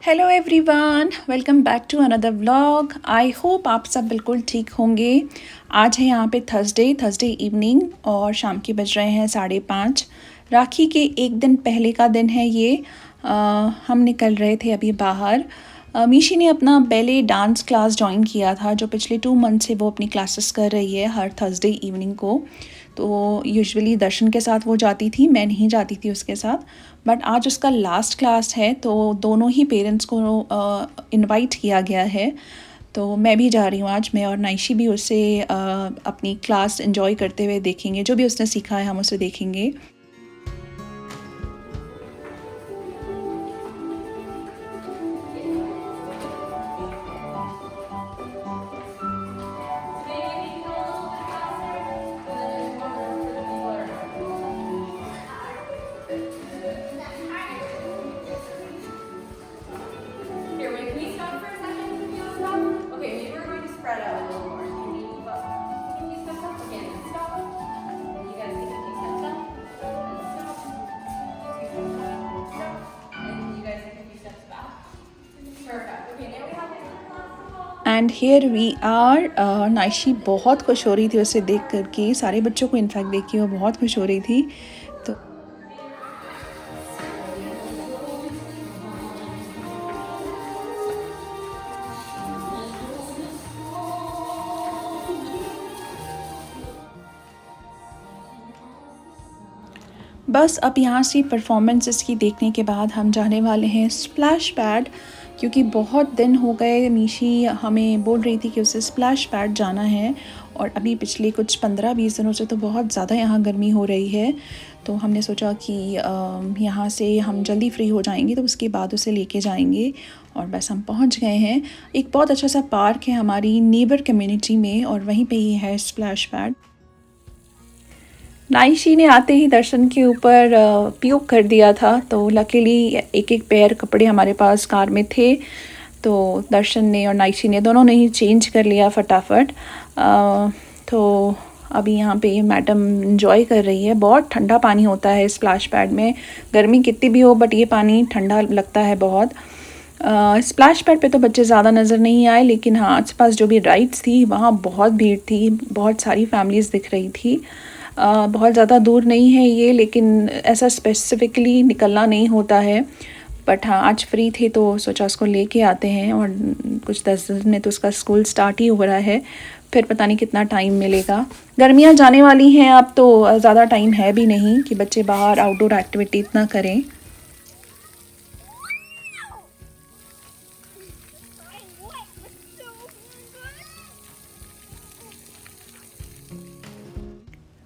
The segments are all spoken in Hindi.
Hello everyone, welcome back to another vlog. I hope आप सब बिल्कुल ठीक होंगे। आज है यहाँ पे थर्सडे इवनिंग और शाम के बज रहे हैं 5:30। राखी के एक दिन पहले का दिन है ये। हम निकल रहे थे अभी बाहर। मीशी ने अपना बैले डांस क्लास ज्वाइन किया था, जो पिछले 2 मंथ से वो अपनी क्लासेस कर रही है हर थर्सडे इवनिंग को। तो यूजुअली दर्शन के साथ वो जाती थी, मैं नहीं जाती थी उसके साथ। बट आज उसका लास्ट क्लास है, तो दोनों ही पेरेंट्स को इनवाइट किया गया है। तो मैं भी जा रही हूँ आज। मैं और नाइशी भी उसे अपनी क्लास एंजॉय करते हुए देखेंगे। जो भी उसने सीखा है हम उसे देखेंगे। Here, wait, can we stop for a second? Can you stop? Okay, maybe we're going to spread out a little more. Can you move up? Can you step up? Okay, and stop. You guys take a few steps up. And stop. Few steps up. Stop. And you guys take a few steps back. Perfect. Okay, now we have the classical. And here we are. Naishi बहुत खुश हो रही थी उसे देख करके। सारे बच्चों को इनफैक्ट देख के वो बहुत खुश हो रही थी। तो बस अब यहाँ से परफॉर्मेंस इसकी देखने के बाद हम जाने वाले हैं स्प्लैश पैड, क्योंकि बहुत दिन हो गए। मीशी हमें बोल रही थी कि उसे स्प्लैश पैड जाना है, और अभी पिछले कुछ 15-20 दिनों से तो बहुत ज़्यादा यहाँ गर्मी हो रही है। तो हमने सोचा कि यहाँ से हम जल्दी फ्री हो जाएंगे तो उसके बाद उसे लेके जाएंगे। और बस हम पहुँच गए हैं। एक बहुत अच्छा सा पार्क है हमारी नेबर कम्युनिटी में, और वहीं पे ही है स्प्लैश पैड। नाइशी ने आते ही दर्शन के ऊपर प्यूक कर दिया था, तो लकीली एक एक पेयर कपड़े हमारे पास कार में थे, तो दर्शन ने और नाइशी ने दोनों ने ही चेंज कर लिया फटाफट। तो अभी यहाँ पे मैडम इंजॉय कर रही है। बहुत ठंडा पानी होता है स्प्लैश पैड में, गर्मी कितनी भी हो बट ये पानी ठंडा लगता है बहुत। स्प्लैश पैड पे तो बच्चे ज़्यादा नज़र नहीं आए, लेकिन हाँ आसपास जो भी राइड्स थी वहाँ बहुत भीड़ थी, बहुत सारी फैमिलीज़ दिख रही थी। बहुत ज़्यादा दूर नहीं है ये, लेकिन ऐसा स्पेसिफिकली निकलना नहीं होता है। बट हाँ आज फ्री थे तो सोचा उसको लेके आते हैं, और कुछ 10 दिन में तो उसका स्कूल स्टार्ट ही हो रहा है। फिर पता नहीं कितना टाइम मिलेगा। गर्मियाँ जाने वाली हैं अब, तो ज़्यादा टाइम है भी नहीं कि बच्चे बाहर आउटडोर एक्टिविटी इतना करें।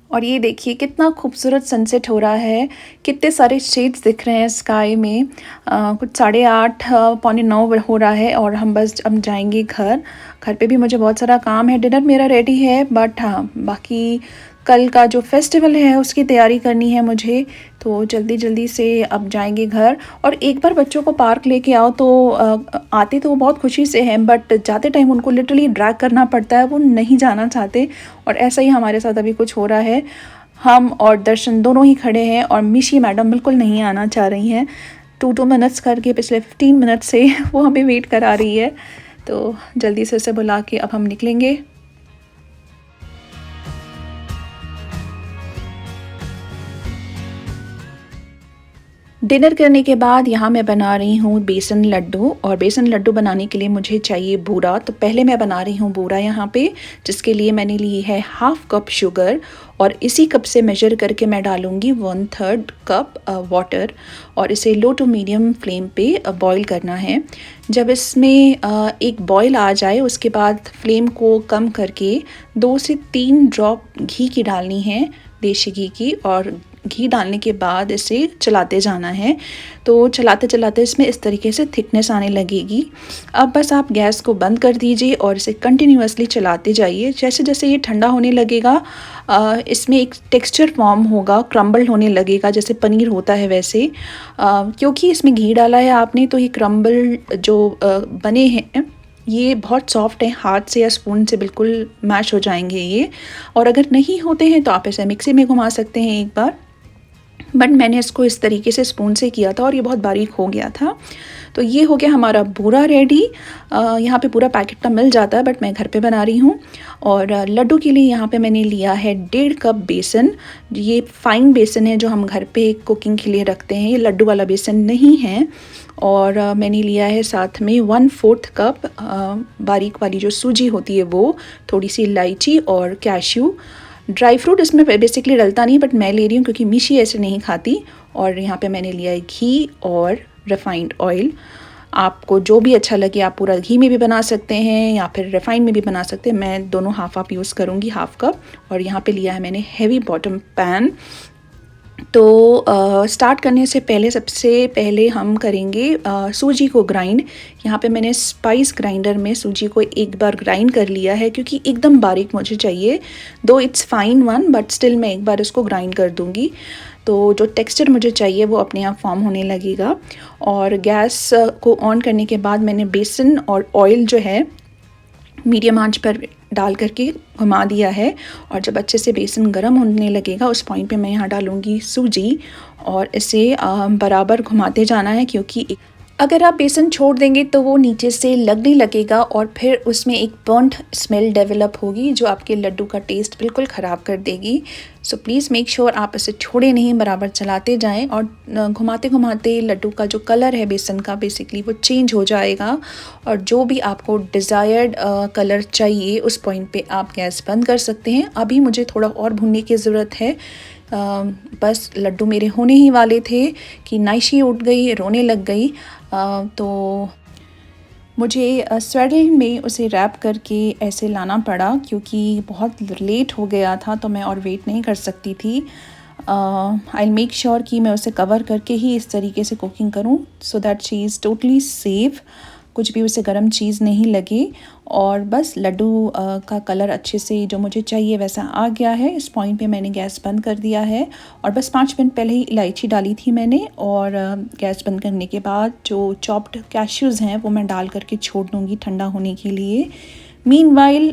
और ये देखिए कितना खूबसूरत सनसेट हो रहा है, कितने सारे शेड्स दिख रहे हैं स्काई में। कुछ 8:30 9:45 हो रहा है, और हम बस अब जाएंगे घर। घर पे भी मुझे बहुत सारा काम है। डिनर मेरा रेडी है, बट हाँ बाकी कल का जो फेस्टिवल है उसकी तैयारी करनी है मुझे, तो जल्दी जल्दी से अब जाएंगे घर। और एक बार बच्चों को पार्क लेके आओ तो आते तो वो बहुत खुशी से हैं, बट जाते टाइम उनको लिटरली ड्रैग करना पड़ता है, वो नहीं जाना चाहते। और ऐसा ही हमारे साथ अभी कुछ हो रहा है। हम और दर्शन दोनों ही खड़े हैं, और मीशी मैडम बिल्कुल नहीं आना चाह रही हैं। 2 मिनट्स करके पिछले 15 मिनट से वो हमें वेट करा रही है। तो जल्दी से उसे बुला के अब हम निकलेंगे। डिनर करने के बाद यहाँ मैं बना रही हूँ बेसन लड्डू, और बेसन लड्डू बनाने के लिए मुझे चाहिए बूरा। तो पहले मैं बना रही हूँ बूरा यहाँ पे, जिसके लिए मैंने ली है 1/2 कप शुगर, और इसी कप से मेजर करके मैं डालूँगी 1/3 कप वाटर, और इसे लो टू मीडियम फ्लेम पे बॉईल करना है। जब इसमें एक बॉईल आ जाए उसके बाद फ्लेम को कम करके 2 से 3 ड्रॉप घी की डालनी है, देसी घी की, और घी डालने के बाद इसे चलाते जाना है। तो चलाते चलाते इसमें इस तरीके से थिकनेस आने लगेगी। अब बस आप गैस को बंद कर दीजिए और इसे कंटिन्यूअसली चलाते जाइए। जैसे जैसे ये ठंडा होने लगेगा इसमें एक टेक्सचर फॉर्म होगा, क्रम्बल होने लगेगा जैसे पनीर होता है वैसे। क्योंकि इसमें घी डाला है आपने, तो ये क्रम्बल जो बने हैं ये बहुत सॉफ्ट है, हाथ से या स्पून से बिल्कुल मैश हो जाएंगे ये। और अगर नहीं होते हैं तो आप इसे मिक्सी में घुमा सकते हैं एक बार, बट मैंने इसको इस तरीके से स्पून से किया था और ये बहुत बारीक हो गया था। तो ये हो गया हमारा बूरा रेडी। यहाँ पे पूरा पैकेट का मिल जाता है बट मैं घर पे बना रही हूँ। और लड्डू के लिए यहाँ पे मैंने लिया है 1.5 कप बेसन। ये फाइन बेसन है जो हम घर पे कुकिंग के लिए रखते हैं, ये लड्डू वाला बेसन नहीं है। और मैंने लिया है साथ में 1/4 कप बारीक वाली जो सूजी होती है वो, थोड़ी सी इलायची और कैश्यू। ड्राई फ्रूट इसमें बेसिकली डलता नहीं बट मैं ले रही हूँ क्योंकि मिशी ऐसे नहीं खाती। और यहाँ पे मैंने लिया है घी और रिफाइंड ऑयल। आपको जो भी अच्छा लगे आप पूरा घी में भी बना सकते हैं या फिर रिफाइंड में भी बना सकते हैं। मैं दोनों हाफ हाफ यूज़ करूँगी, हाफ कप। और यहाँ पे लिया है मैंने हेवी बॉटम पैन। तो स्टार्ट करने से पहले सबसे पहले हम करेंगे सूजी को ग्राइंड। यहाँ पे मैंने स्पाइस ग्राइंडर में सूजी को एक बार ग्राइंड कर लिया है क्योंकि एकदम बारीक मुझे चाहिए। दो it's fine one but still मैं एक बार इसको ग्राइंड कर दूँगी तो जो टेक्सचर मुझे चाहिए वो अपने आप फॉर्म होने लगेगा। और गैस को ऑन करने के बाद मैंने बेसन और ऑयल जो है मीडियम आंच पर डाल करके घुमा दिया है। और जब अच्छे से बेसन गर्म होने लगेगा उस पॉइंट पे मैं यहाँ डालूँगी सूजी और इसे बराबर घुमाते जाना है, क्योंकि अगर आप बेसन छोड़ देंगे तो वो नीचे से लगने लगेगा और फिर उसमें एक बर्न्ट स्मेल डेवलप होगी जो आपके लड्डू का टेस्ट बिल्कुल ख़राब कर देगी। सो प्लीज़ मेक श्योर आप इसे छोड़े नहीं, बराबर चलाते जाएं। और घुमाते घुमाते लड्डू का जो कलर है बेसन का बेसिकली वो चेंज हो जाएगा। और जो भी आपको डिज़ायर्ड कलर चाहिए उस पॉइंट पे आप गैस बंद कर सकते हैं। अभी मुझे थोड़ा और भूनने की ज़रूरत है। बस लड्डू मेरे होने ही वाले थे कि नाइशी उठ गई, रोने लग गई। तो मुझे स्वेटर में उसे रैप करके ऐसे लाना पड़ा क्योंकि बहुत लेट हो गया था तो मैं और वेट नहीं कर सकती थी। आई मेक श्योर कि मैं उसे कवर करके ही इस तरीके से कुकिंग करूं so that she is totally safe, कुछ भी उसे गर्म चीज़ नहीं लगे। और बस लड्डू का कलर अच्छे से जो मुझे चाहिए वैसा आ गया है। इस पॉइंट पे मैंने गैस बंद कर दिया है और बस 5 मिनट पहले ही इलायची डाली थी मैंने। और गैस बंद करने के बाद जो चॉप्ड कैश्यूज़ हैं वो मैं डाल करके छोड़ दूँगी ठंडा होने के लिए। मीनवाइल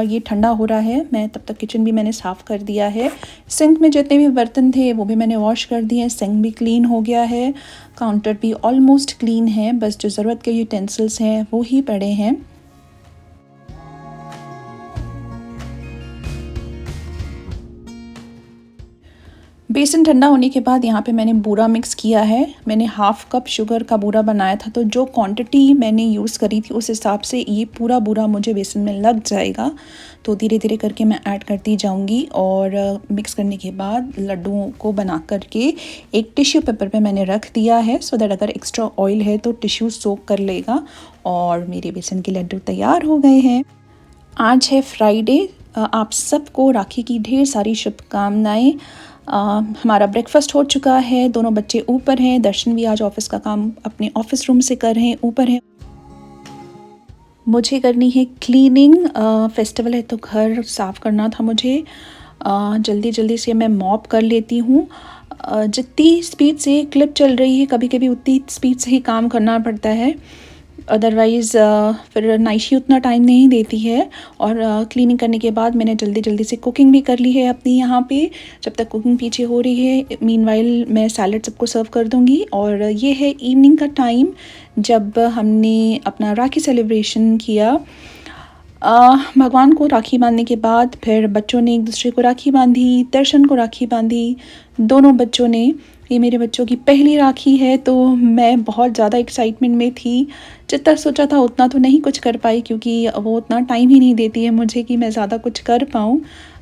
ये ठंडा हो रहा है, मैं तब तक किचन भी मैंने साफ़ कर दिया है। सिंक में जितने भी बर्तन थे वो भी मैंने वॉश कर दिए हैं। सिंक भी क्लीन हो गया है, काउंटर भी ऑलमोस्ट क्लीन है, बस जो ज़रूरत के यूटेंसिल्स हैं वो ही पड़े हैं। बेसन ठंडा होने के बाद यहाँ पे मैंने बूरा मिक्स किया है। मैंने हाफ़ कप शुगर का बूरा बनाया था तो जो क्वांटिटी मैंने यूज़ करी थी उस हिसाब से ये पूरा बूरा मुझे बेसन में लग जाएगा। तो धीरे धीरे करके मैं ऐड करती जाऊँगी। और मिक्स करने के बाद लड्डुओं को बना करके एक टिश्यू पेपर पे मैंने रख दिया है सो दैट अगर एक्स्ट्रा ऑयल है तो टिश्यू सोक कर लेगा। और मेरे बेसन के लड्डू तैयार हो गए हैं। आज है फ्राइडे। आप सबको राखी की ढेर सारी शुभकामनाएँ। हमारा ब्रेकफास्ट हो चुका है, दोनों बच्चे ऊपर हैं। दर्शन भी आज ऑफिस का काम अपने ऑफिस रूम से कर रहे हैं, ऊपर हैं। मुझे करनी है क्लीनिंग, फेस्टिवल है तो घर साफ़ करना था मुझे। जल्दी जल्दी से मैं मॉप कर लेती हूँ। जितनी स्पीड से क्लिप चल रही है कभी कभी उतनी स्पीड से ही काम करना पड़ता है, अदरवाइज़ फिर नाइशी उतना टाइम नहीं देती है। और क्लीनिंग करने के बाद मैंने जल्दी जल्दी से कुकिंग भी कर ली है अपनी यहाँ पे। जब तक कुकिंग पीछे हो रही है मीनवाइल मैं सैलड सबको सर्व कर दूँगी। और ये है इवनिंग का टाइम जब हमने अपना राखी सेलिब्रेशन किया। भगवान को राखी बांधने के बाद फिर बच्चों ने एक दूसरे को राखी बांधी, दर्शन को राखी बांधी, दोनों बच्चों ने। ये मेरे बच्चों की पहली राखी है तो मैं बहुत ज़्यादा एक्साइटमेंट में थी। जितना सोचा था उतना तो नहीं कुछ कर पाई क्योंकि वो उतना टाइम ही नहीं देती है मुझे कि मैं ज़्यादा कुछ कर पाऊँ।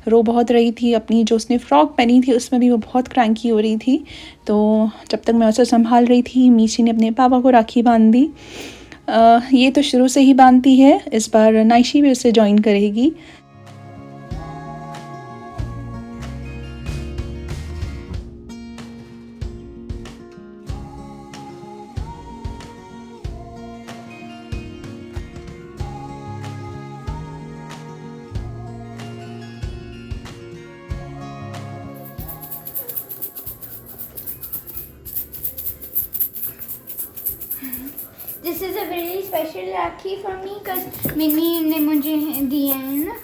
रो बहुत रही थी, अपनी जो उसने फ़्रॉक पहनी थी उसमें भी वो बहुत क्रैंकी हो रही थी। तो जब तक मैं उसे संभाल रही थी मीशी ने अपने पापा को राखी बांध दी। ये तो शुरू से ही बांधती है, इस बार नाइशी भी उसे ज्वाइन करेगी। This is a very special Rakhi for me because Mimi ने मुझे दिया है ना।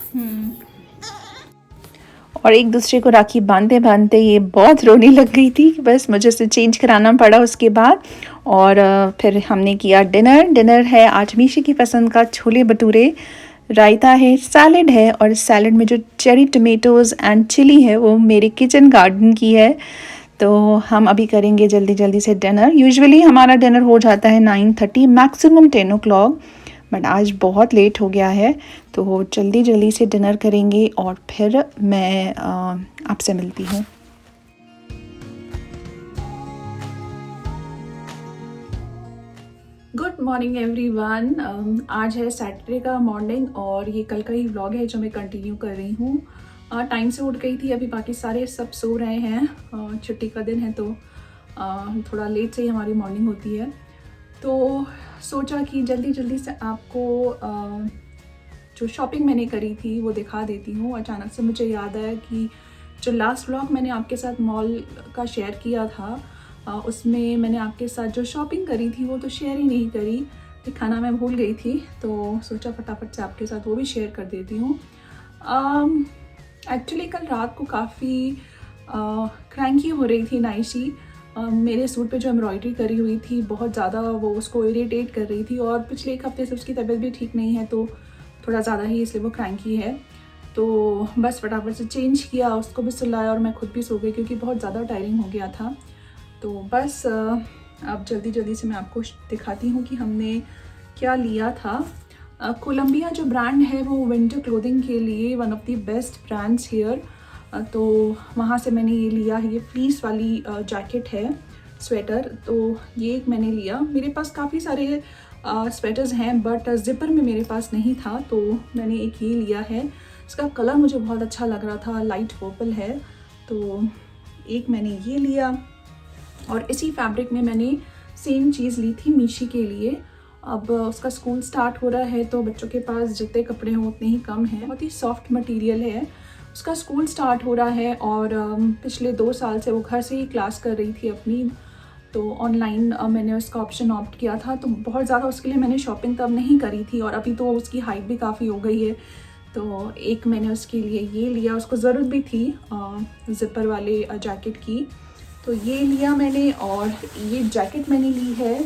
और एक दूसरे को राखी बांधते बांधते ये बहुत रोने लग गई थी। बस मुझे उसे चेंज कराना पड़ा उसके बाद। और फिर हमने किया डिनर है आज मीशी की पसंद का छोले भटूरे, रायता है, सैलड है, और सैलड में जो चेरी टमेटोज़ एंड चिली है वो मेरे किचन गार्डन की है। तो हम अभी करेंगे जल्दी जल्दी से डिनर। यूजुअली हमारा डिनर हो जाता है 9:30 मैक्सिमम 10 o'clock, बट आज बहुत लेट हो गया है तो जल्दी जल्दी से डिनर करेंगे और फिर मैं आपसे मिलती हूँ। Good morning everyone. आज है सैटरडे का मॉर्निंग और ये कल का ही व्लॉग है जो मैं कंटिन्यू कर रही हूँ। टाइम से उठ गई थी, अभी बाकी सारे सब सो रहे हैं। छुट्टी का दिन है तो थोड़ा लेट से ही हमारी मॉर्निंग होती है। तो सोचा कि जल्दी जल्दी से आपको जो शॉपिंग मैंने करी थी वो दिखा देती हूँ। अचानक से मुझे याद आया कि जो लास्ट व्लॉग मैंने आपके साथ मॉल का शेयर किया था उसमें मैंने आपके साथ जो शॉपिंग करी थी वो तो शेयर ही नहीं करी, दिखाना मैं भूल गई थी। तो सोचा फटाफट से आपके साथ वो भी शेयर कर देती हूँ। एक्चुअली कल रात को काफ़ी क्रैंकी हो रही थी नाइशी। मेरे सूट पे जो एम्ब्रॉयडरी करी हुई थी बहुत ज़्यादा वो उसको इरिटेट कर रही थी, और पिछले एक हफ्ते से उसकी तबीयत भी ठीक नहीं है तो थोड़ा ज़्यादा ही इसलिए वो क्रैंकी है। तो बस फटाफट से चेंज किया, उसको भी सुलाया और मैं खुद भी सो गई क्योंकि बहुत ज़्यादा टायरिंग हो गया था। तो बस अब जल्दी जल्दी से मैं आपको दिखाती हूँ कि हमने क्या लिया था। कोलंबिया जो ब्रांड है वो विंटर क्लोथिंग के लिए one of the best brands here. तो वहाँ से मैंने ये लिया है। ये फ्लीस वाली जैकेट है, स्वेटर। तो ये एक मैंने लिया। मेरे पास काफ़ी सारे स्वेटर्स हैं बट ज़िपर में मेरे पास नहीं था तो मैंने एक ये लिया है। इसका कलर मुझे बहुत अच्छा लग रहा था, लाइट पर्पल है तो एक मैंने ये लिया। और इसी फैब्रिक में मैंने सेम चीज़ ली थी मीशी के लिए। अब उसका स्कूल स्टार्ट हो रहा है तो बच्चों के पास जितने कपड़े हों उतने ही कम हैं। बहुत ही सॉफ्ट मटेरियल है। उसका स्कूल स्टार्ट हो रहा है और पिछले 2 साल से वो घर से ही क्लास कर रही थी अपनी। तो ऑनलाइन मैंने उसका ऑप्शन ऑप्ट किया था तो बहुत ज़्यादा उसके लिए मैंने शॉपिंग तब नहीं करी थी, और अभी तो उसकी हाइट भी काफ़ी हो गई है तो एक मैंने उसके लिए ये लिया। उसको ज़रूरत भी थी ज़िपर वाले जैकेट की तो ये लिया मैंने। और ये जैकेट मैंने ली है,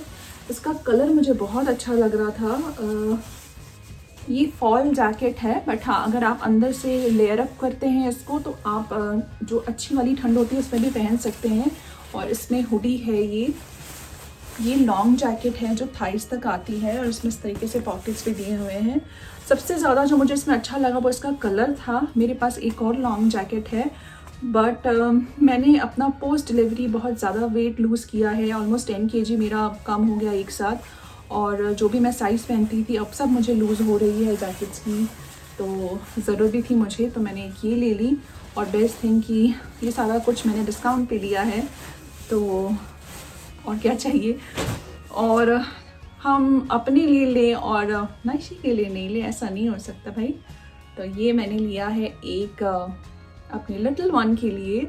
इसका कलर मुझे बहुत अच्छा लग रहा था। ये फॉल जैकेट है बट हाँ अगर आप अंदर से लेयर अप करते हैं इसको तो आप जो अच्छी वाली ठंड होती है उसमें भी पहन सकते हैं। और इसमें हुडी है। ये लॉन्ग जैकेट है जो थाइस तक आती है और इसमें इस तरीके से पॉकेट्स भी दिए हुए हैं। सबसे ज़्यादा जो मुझे इसमें अच्छा लगा वो इसका कलर था। मेरे पास एक और लॉन्ग जैकेट है बट मैंने अपना पोस्ट डिलीवरी बहुत ज़्यादा वेट लूज़ किया है। ऑलमोस्ट 10 kg मेरा कम हो गया एक साथ, और जो भी मैं साइज़ पहनती थी अब सब मुझे लूज़ हो रही है जैकेट्स की। तो ज़रूरत भी थी मुझे तो मैंने ये ले ली। और बेस्ट थिंग कि ये सारा कुछ मैंने डिस्काउंट पे लिया है तो और क्या चाहिए। और हम अपने लिए लें और नाइशी के लिए नहीं लें ऐसा नहीं हो सकता भाई। तो ये मैंने लिया है एक अपने लिटिल वन के लिए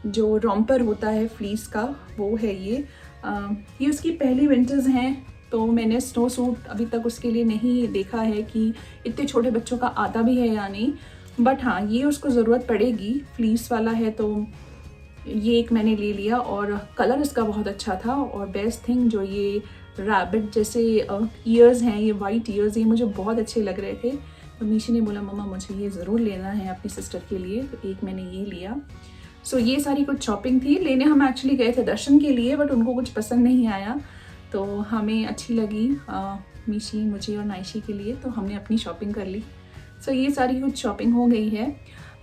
जो रॉम्पर होता है फ्लीस का, वो है ये उसकी पहली विंटर्स हैं तो मैंने स्नो सूट अभी तक उसके लिए नहीं देखा है कि इतने छोटे बच्चों का आता भी है या नहीं, बट हाँ ये उसको ज़रूरत पड़ेगी, फ्लीस वाला है तो ये एक मैंने ले लिया। और कलर इसका बहुत अच्छा था। और बेस्ट थिंग जो ये रैबिट जैसे ईयर्स हैं, ये वाइट ईयर्स, ये मुझे बहुत अच्छे लग रहे थे तो मीशी ने बोला मम्मा मुझे ये ज़रूर लेना है अपनी सिस्टर के लिए, तो एक मैंने ये लिया। सो ये सारी कुछ शॉपिंग थी। लेने हम एक्चुअली गए थे दर्शन के लिए बट उनको कुछ पसंद नहीं आया तो हमें अच्छी लगी मीशी, मुझे और नाइशी के लिए, तो हमने अपनी शॉपिंग कर ली। सो ये सारी कुछ शॉपिंग हो गई है।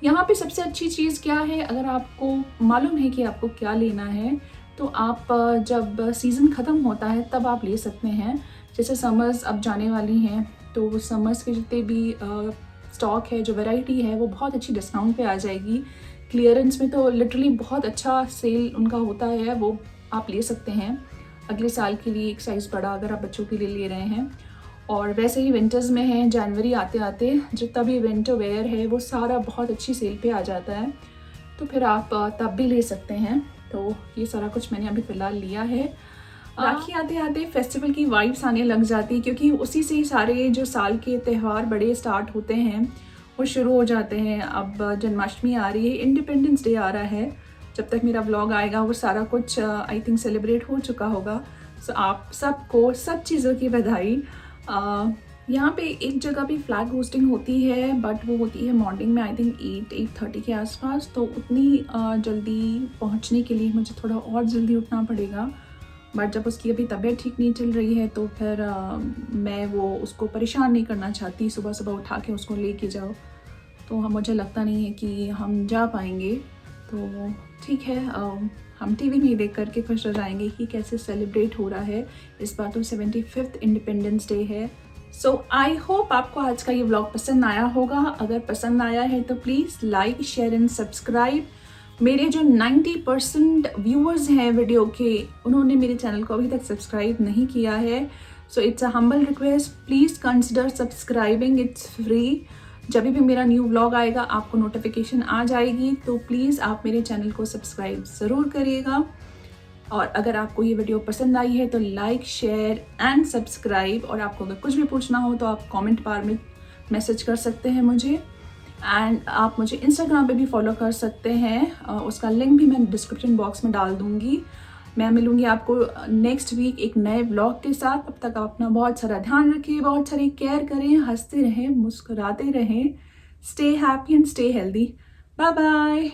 यहाँ पे सबसे अच्छी चीज़ क्या है, अगर आपको मालूम है कि आपको क्या लेना है तो आप जब सीज़न ख़त्म होता है तब आप ले सकते हैं। जैसे समर्स अब जाने वाली हैं तो समर्स के जितने भी स्टॉक है, जो वैरायटी है वो बहुत अच्छी डिस्काउंट पे आ जाएगी। क्लियरेंस में तो लिटरली बहुत अच्छा सेल उनका होता है, वो आप ले सकते हैं अगले साल के लिए एक साइज़ बड़ा अगर आप बच्चों के लिए ले रहे हैं। और वैसे ही विंटर्स में है, जनवरी आते आते जितना भी विंटर वेयर है वो सारा बहुत अच्छी सेल पे आ जाता है तो फिर आप तब भी ले सकते हैं। तो ये सारा कुछ मैंने अभी फ़िलहाल लिया है। राखी आते आते फेस्टिवल की वाइब्स आने लग जाती क्योंकि उसी से ही सारे जो साल के त्यौहार बड़े स्टार्ट होते हैं वो शुरू हो जाते हैं। अब जन्माष्टमी आ रही है, इंडिपेंडेंस डे आ रहा है। जब तक मेरा व्लॉग आएगा वो सारा कुछ आई थिंक सेलिब्रेट हो चुका होगा। सो आप सबको सब चीज़ों की बधाई। यहाँ पे एक जगह भी फ्लैग होस्टिंग होती है, बट वो होती है मॉर्निंग में, आई थिंक 8-8:30 के आसपास। तो उतनी जल्दी पहुँचने के लिए मुझे थोड़ा और जल्दी उठना पड़ेगा। बट जब उसकी अभी तबीयत ठीक नहीं चल रही है तो फिर मैं वो उसको परेशान नहीं करना चाहती, सुबह सुबह उठा के उसको लेके जाओ। तो मुझे लगता नहीं है कि हम जा पाएंगे। तो ठीक है, हम टीवी में ही देख करके खुश हो जाएंगे कि कैसे सेलिब्रेट हो रहा है। इस बार तो 75th इंडिपेंडेंस डे है। सो आई होप आपको आज का ये व्लॉग पसंद आया होगा। अगर पसंद आया है तो please like, share and subscribe. मेरे जो 90% व्यूअर्स हैं वीडियो के, उन्होंने मेरे चैनल को अभी तक सब्सक्राइब नहीं किया है। So it's a humble request, please consider subscribing, it's free. जब भी मेरा न्यू व्लॉग आएगा आपको नोटिफिकेशन आ जाएगी। तो प्लीज़ आप मेरे चैनल को सब्सक्राइब ज़रूर करिएगा। और अगर आपको ये वीडियो पसंद आई है तो लाइक, शेयर एंड सब्सक्राइब। और आपको अगर कुछ भी पूछना हो तो आप कमेंट बार में मैसेज कर सकते हैं मुझे। एंड आप मुझे इंस्टाग्राम पे भी फॉलो कर सकते हैं, उसका लिंक भी मैं डिस्क्रिप्शन बॉक्स में डाल दूँगी। मैं मिलूँगी आपको नेक्स्ट वीक एक नए व्लॉग के साथ। तब तक आप अपना बहुत सारा ध्यान रखिए, बहुत सारी केयर करें, हंसते रहें, मुस्कुराते रहें। Stay happy and stay healthy. Bye bye.